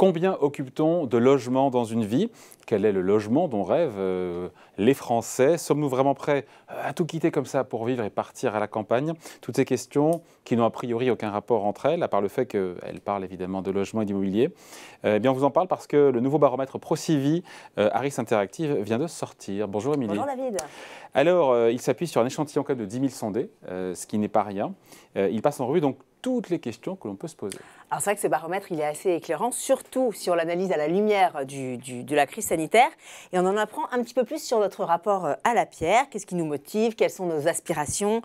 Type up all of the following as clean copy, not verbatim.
Combien occupe-t-on de logements dans une vie? Quel est le logement dont rêvent les Français? Sommes-nous vraiment prêts à tout quitter comme ça pour vivre et partir à la campagne? Toutes ces questions qui n'ont a priori aucun rapport entre elles, à part le fait qu'elles parlent évidemment de logement et d'immobilier. Eh bien, on vous en parle parce que le nouveau baromètre ProCivi Harris Interactive vient de sortir. Bonjour Émilie. Bonjour David. Alors, il s'appuie sur un échantillon quand même de 10 000 sondés, ce qui n'est pas rien. Il passe en revue donc toutes les questions que l'on peut se poser. Alors c'est vrai que ce baromètre, il est assez éclairant, surtout si on l'analyse à la lumière de la crise sanitaire. Et on en apprend un petit peu plus sur notre rapport à la pierre, qu'est-ce qui nous motive, quelles sont nos aspirations,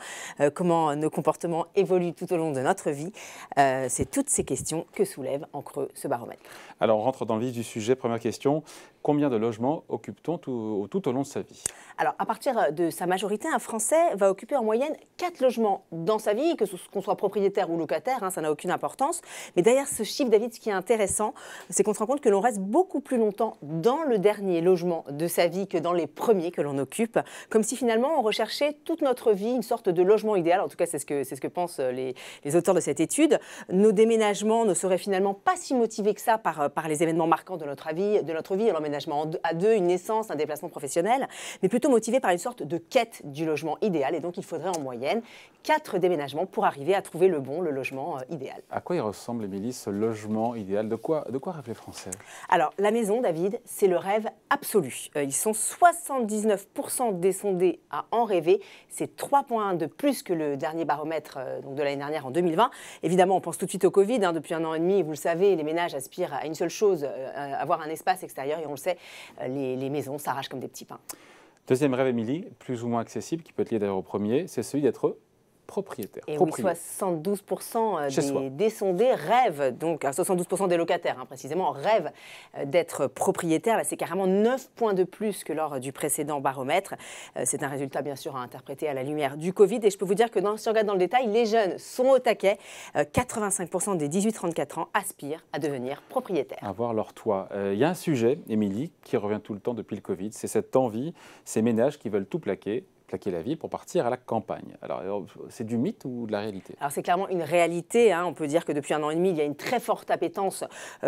comment nos comportements évoluent tout au long de notre vie. C'est toutes ces questions que soulève en creux ce baromètre. Alors on rentre dans le vif du sujet. Première question, combien de logements occupe-t-on tout au long de sa vie? Alors à partir de sa majorité, un Français va occuper en moyenne 4 logements dans sa vie, qu'on soit propriétaire ou locataire, ça n'a aucune importance. Mais derrière ce chiffre, David, ce qui est intéressant, c'est qu'on se rend compte que l'on reste beaucoup plus longtemps dans le dernier logement de sa vie que dans les premiers que l'on occupe, comme si finalement on recherchait toute notre vie une sorte de logement idéal. En tout cas, c'est ce que pensent les auteurs de cette étude. Nos déménagements ne seraient finalement pas si motivés que ça par les événements marquants de notre vie, l'emménagement à deux, une naissance, un déplacement professionnel, mais plutôt motivés par une sorte de quête du logement idéal. Et donc, il faudrait en moyenne 4 déménagements pour arriver à trouver le logement idéal. À quoi il ressemble, Émilie, ce logement idéal? De quoi rêvent les Français? Alors, la maison, David, c'est le rêve absolu. Ils sont 79% des sondés à en rêver. C'est 3 points de plus que le dernier baromètre de l'année dernière, en 2020. Évidemment, on pense tout de suite au Covid. Depuis 1 an et demi, vous le savez, les ménages aspirent à une seule chose, avoir un espace extérieur. Et on le sait, les maisons s'arrachent comme des petits pains. Deuxième rêve, Émilie, plus ou moins accessible, qui peut être lié d'ailleurs au premier, c'est celui d'être propriétaire. Et oui, 72% des sondés rêvent, donc 72% des locataires précisément, rêvent d'être propriétaires. Là, c'est carrément 9 points de plus que lors du précédent baromètre. C'est un résultat bien sûr à interpréter à la lumière du Covid. Et je peux vous dire que si on regarde dans le détail, les jeunes sont au taquet. 85% des 18-34 ans aspirent à devenir propriétaires. Avoir leur toit. Il y a un sujet, Émilie, qui revient tout le temps depuis le Covid, c'est cette envie, ces ménages qui veulent tout plaquer la vie pour partir à la campagne. Alors, c'est du mythe ou de la réalité? Alors, c'est clairement une réalité. On peut dire que depuis 1 an et demi, il y a une très forte appétence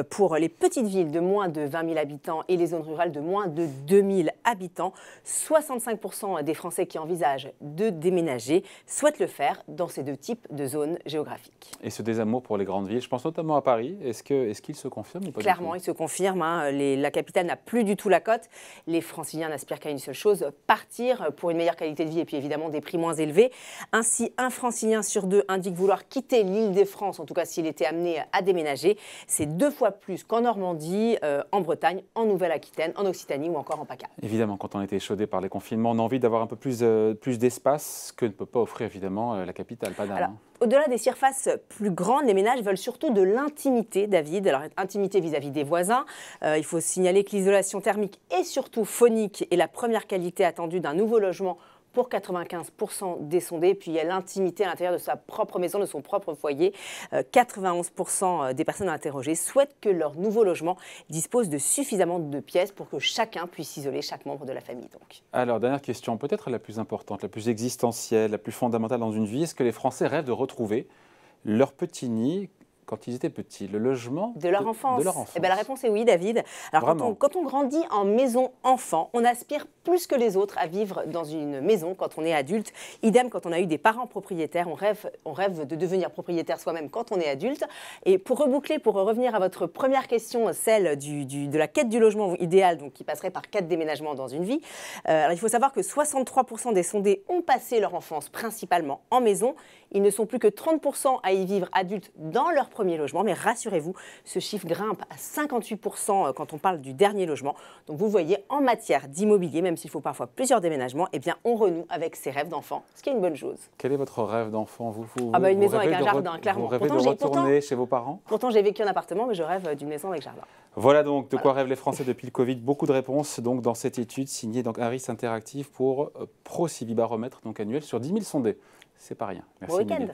pour les petites villes de moins de 20 000 habitants et les zones rurales de moins de 2 000 habitants. 65% des Français qui envisagent de déménager souhaitent le faire dans ces deux types de zones géographiques. Et ce désamour pour les grandes villes, je pense notamment à Paris, est-ce qu'il se confirme ou pas? Clairement, il se confirme. La capitale n'a plus du tout la cote. Les Franciliens n'aspirent qu'à une seule chose, partir pour une meilleure qualité de vie et puis évidemment des prix moins élevés. Ainsi, un Francilien sur 2 indique vouloir quitter l'Île-de-France, en tout cas s'il était amené à déménager. C'est 2 fois plus qu'en Normandie, en Bretagne, en Nouvelle-Aquitaine, en Occitanie ou encore en PACA. Évidemment, quand on était échaudé par les confinements, on a envie d'avoir un peu plus d'espace que ne peut pas offrir évidemment la capitale, pas d'âme. Au-delà des surfaces plus grandes, les ménages veulent surtout de l'intimité, David. Alors, intimité vis-à-vis des voisins. Il faut signaler que l'isolation thermique et surtout phonique est la première qualité attendue d'un nouveau logement pour 95% des sondés. Puis il y a l'intimité à l'intérieur de sa propre maison, de son propre foyer. 91% des personnes interrogées souhaitent que leur nouveau logement dispose de suffisamment de pièces pour que chacun puisse isoler chaque membre de la famille. Alors, dernière question, peut-être la plus importante, la plus existentielle, la plus fondamentale dans une vie. Est-ce que les Français rêvent de retrouver leur petit nid quand ils étaient petits, le logement de leur enfance? Eh bien, la réponse est oui, David. Alors, quand on grandit en maison enfant, on aspire plus que les autres à vivre dans une maison quand on est adulte. Idem quand on a eu des parents propriétaires, on rêve de devenir propriétaire soi-même quand on est adulte. Et pour reboucler, pour revenir à votre première question, celle de la quête du logement idéal, donc qui passerait par 4 déménagements dans une vie, alors il faut savoir que 63% des sondés ont passé leur enfance principalement en maison. Ils ne sont plus que 30% à y vivre adultes dans leur premier logement, mais rassurez-vous, ce chiffre grimpe à 58% quand on parle du dernier logement. Donc vous voyez, en matière d'immobilier, même s'il faut parfois plusieurs déménagements, eh bien on renoue avec ses rêves d'enfant, ce qui est une bonne chose. Quel est votre rêve d'enfant? Une maison avec un jardin, clairement. Vous rêvez de retourner chez vos parents? Pourtant j'ai vécu en appartement, mais je rêve d'une maison avec jardin. Voilà donc de quoi rêvent les Français depuis le Covid. Beaucoup de réponses donc dans cette étude signée Harris Interactive pour ProCivi Baromètre, donc annuel sur 10 000 sondés. C'est pas rien. Merci. Bon week-end.